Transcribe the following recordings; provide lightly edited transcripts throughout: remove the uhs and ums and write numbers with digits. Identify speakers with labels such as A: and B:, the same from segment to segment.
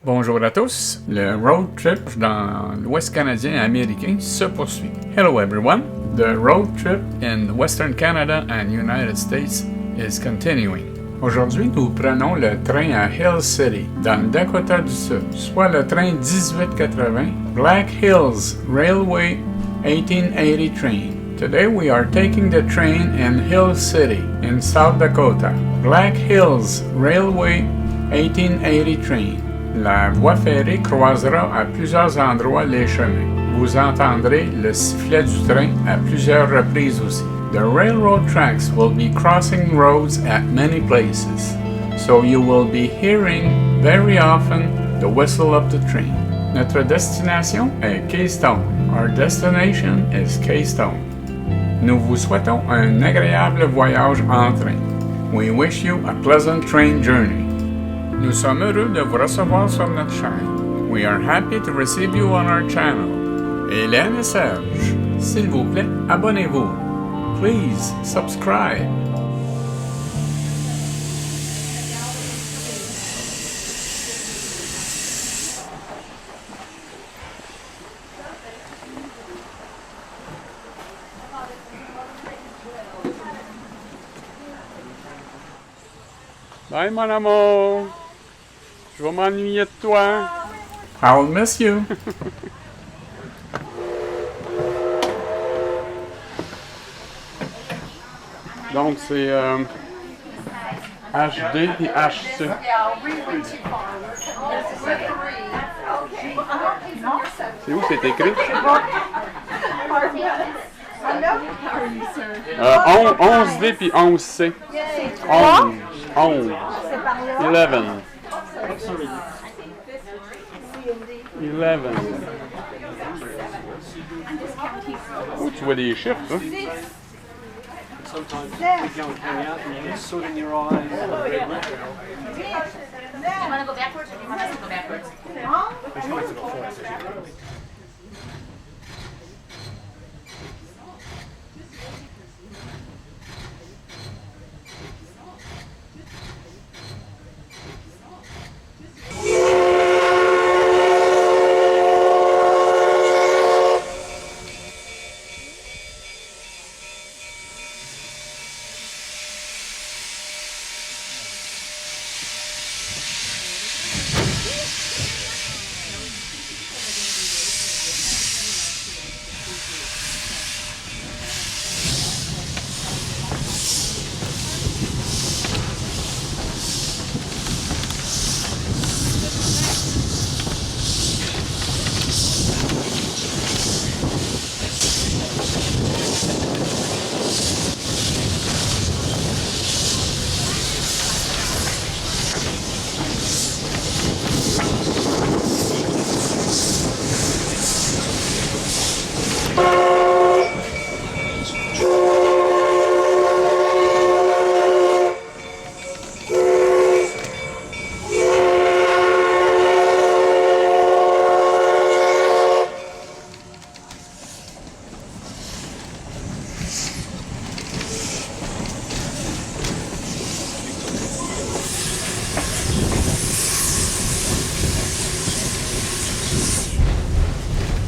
A: Bonjour à tous, le road trip dans l'Ouest canadien américain se poursuit. Hello everyone, the road trip in Western Canada and United States is continuing. Aujourd'hui, nous prenons le train à Hill City, dans le Dakota du Sud, soit le train 1880 Black Hills Railway 1880 train. Today we are taking the train in Hill City, in South Dakota. Black Hills Railway 1880 train. La voie ferrée croisera à plusieurs endroits les chemins. Vous entendrez le sifflet du train à plusieurs reprises aussi. The railroad tracks will be crossing roads at many places, so you will be hearing very often the whistle of the train. Notre destination est Keystone. Our destination is Keystone. Nous vous souhaitons un agréable voyage en train. We wish you a pleasant train journey. Nous sommes heureux de vous recevoir sur notre chaîne. We are happy to receive you on our channel. Hélène et Serge, s'il vous plaît, abonnez-vous. Please subscribe.
B: Bye, mon amour. Je vais m'ennuyer de toi.
A: I'll miss you.
B: Donc, c'est HD et HC. C'est où c'est écrit? 11D puis 11C. 11. 11. 11. 11. Oh, tu vois des chiffres, hein?
C: Sometimes if you don't hang out and you get soot in your eyes.
D: Do you want to go backwards or do you want us to go backwards?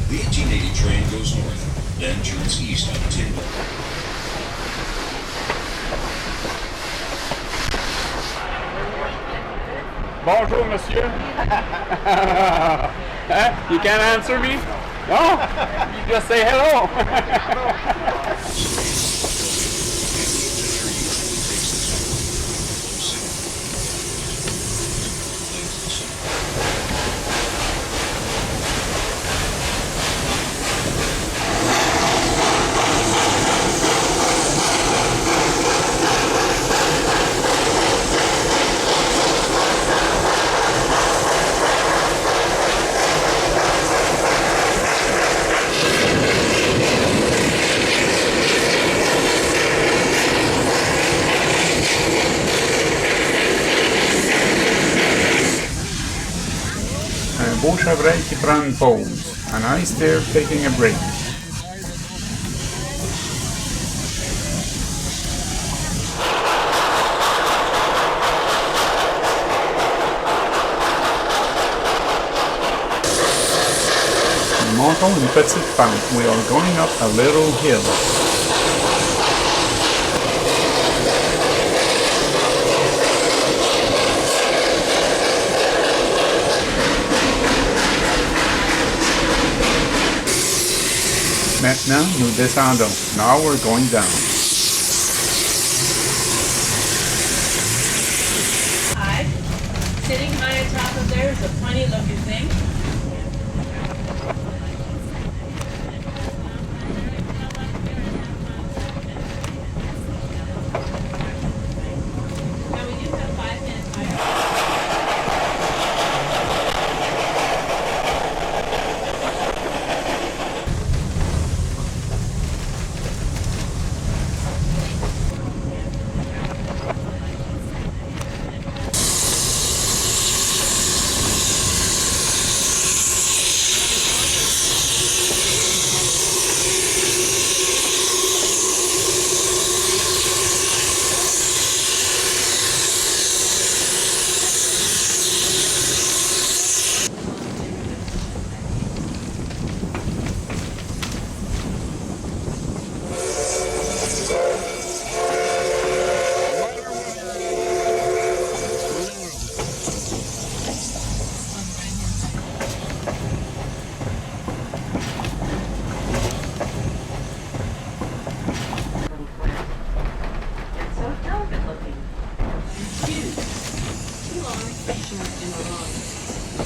E: The 1880 train goes north, then turns east on Timber.
B: Bonjour, monsieur. Huh? You can't answer me? No? You just say hello.
A: Un beau chevreuil qui prend une pause. A nice deer taking a break. montons une petite pente. We are going up a little hill. Maintenant, nous descendons. Now we're going down.
F: High. Sitting high on top of there is a funny looking thing. Now we do have 5 minutes higher.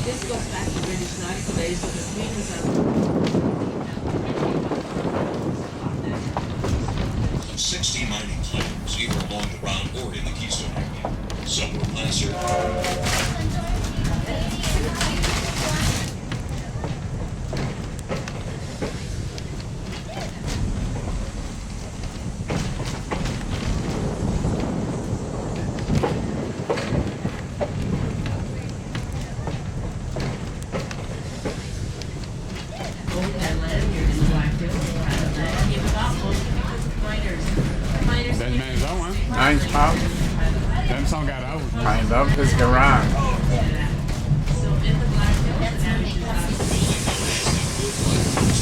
F: This goes back to British nautical days, so the Queen was
E: Of 60 mining claims, either along the route or in the Keystone area. Some were placer.
A: Belle maison, hein? Nice house. J'aime son garage. I love his garage.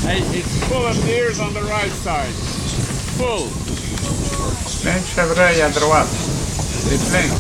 A: Hey, it's full of deers on the right side. Full. Plein de chevreuils à droite. C'est plein.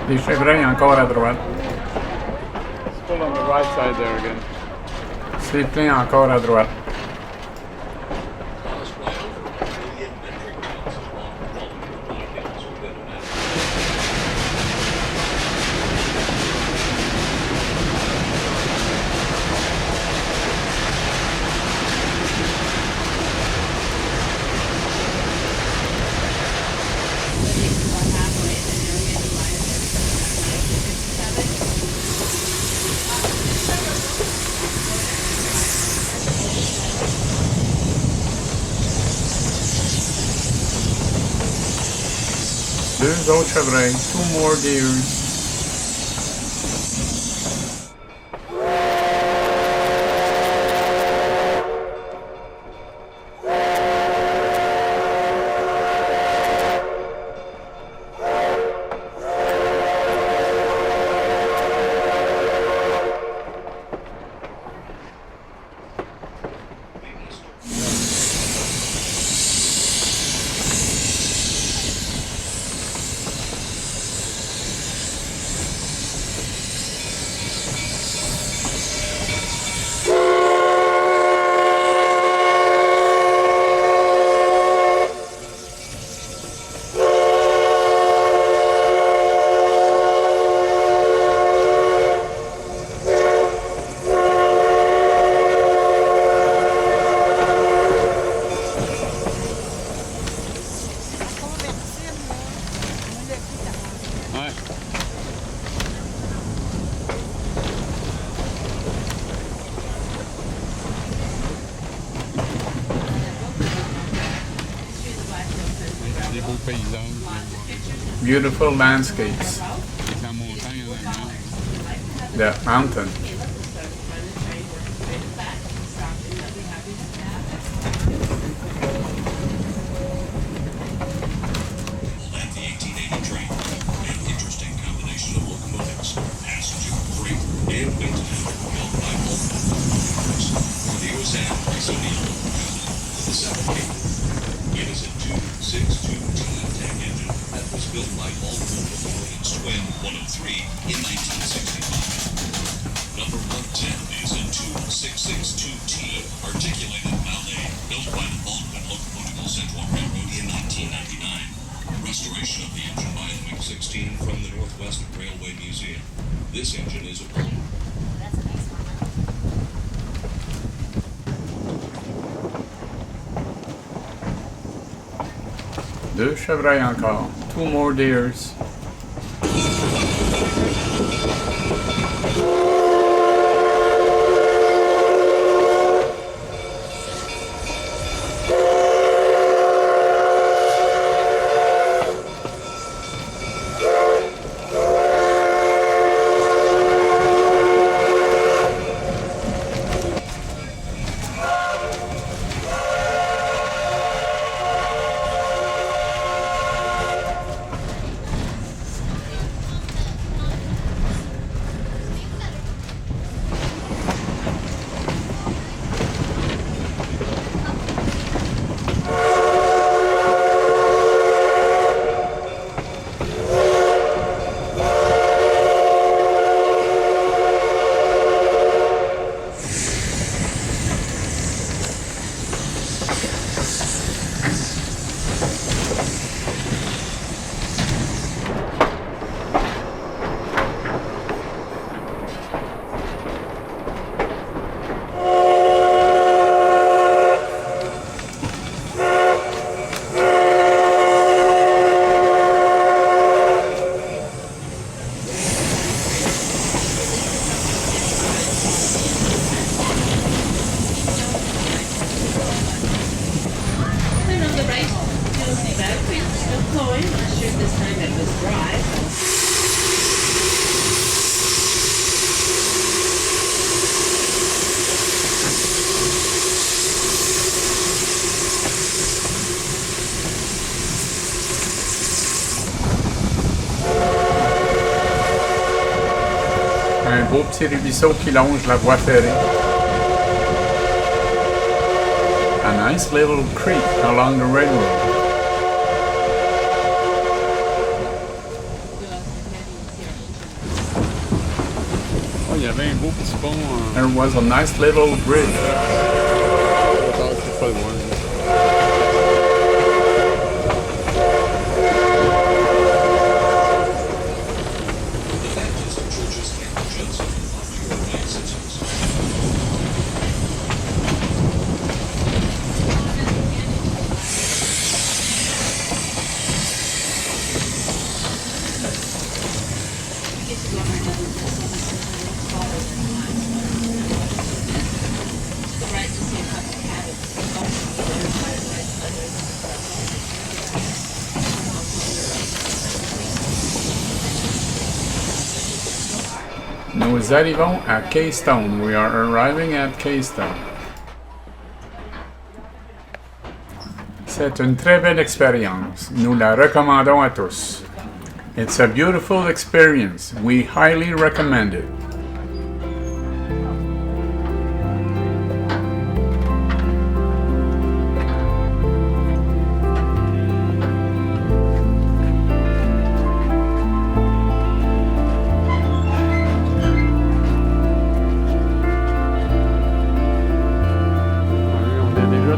A: Les chevreuils encore à droite. It's full on the right side there again. C'est plein encore à droite. Deux autres chevreuils, 2 more deers. Beautiful landscapes. The mountain.
E: And the 1880 train, an interesting combination of locomotives, passenger, freight, and weight built by multiple locomotives for the USAF Sony A7IV. It is a 262T tank engine that was built by Baltimore Locomotive's twin 103 in 1965. Number 110 is a 2662T articulated ballet built by the Baldwin Locomotive Central Railroad in 1999. Restoration of the engine by the MiG-16 from the Northwest Railway Museum. This engine is a
D: That's a nice one.
A: Deux chevreuils encore. 2 more deers. Un beau petit ruisseau qui longe la voie ferrée. A nice little creek along the railroad.
B: Oh, il y avait un beau petit pont.
A: There was a nice little bridge.
B: C'est pas loin.
A: Nous arrivons à Keystone. We are arriving at Keystone. C'est une très belle expérience. Nous la recommandons à tous. It's a beautiful experience. We highly recommend it.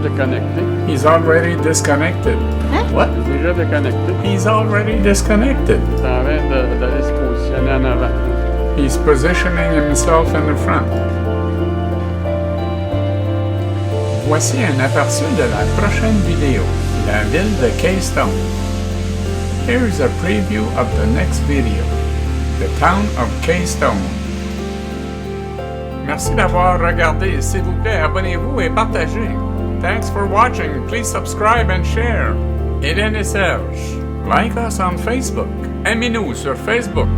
B: Déconnecté.
A: He's already disconnected. What?
B: Déjà déconnecté.
A: He's already disconnected.
B: C'est en train d'aller se positionner en avant.
A: He's positioning himself in the front. Voici un aperçu de la prochaine vidéo, la ville de Keystone. Here's a preview of the next video, the town of Keystone. Merci d'avoir regardé. S'il vous plaît, abonnez-vous et partagez. Thanks for watching. Please subscribe and share. Hélène et Serge. Like us on Facebook. Aimez-nous sur Facebook.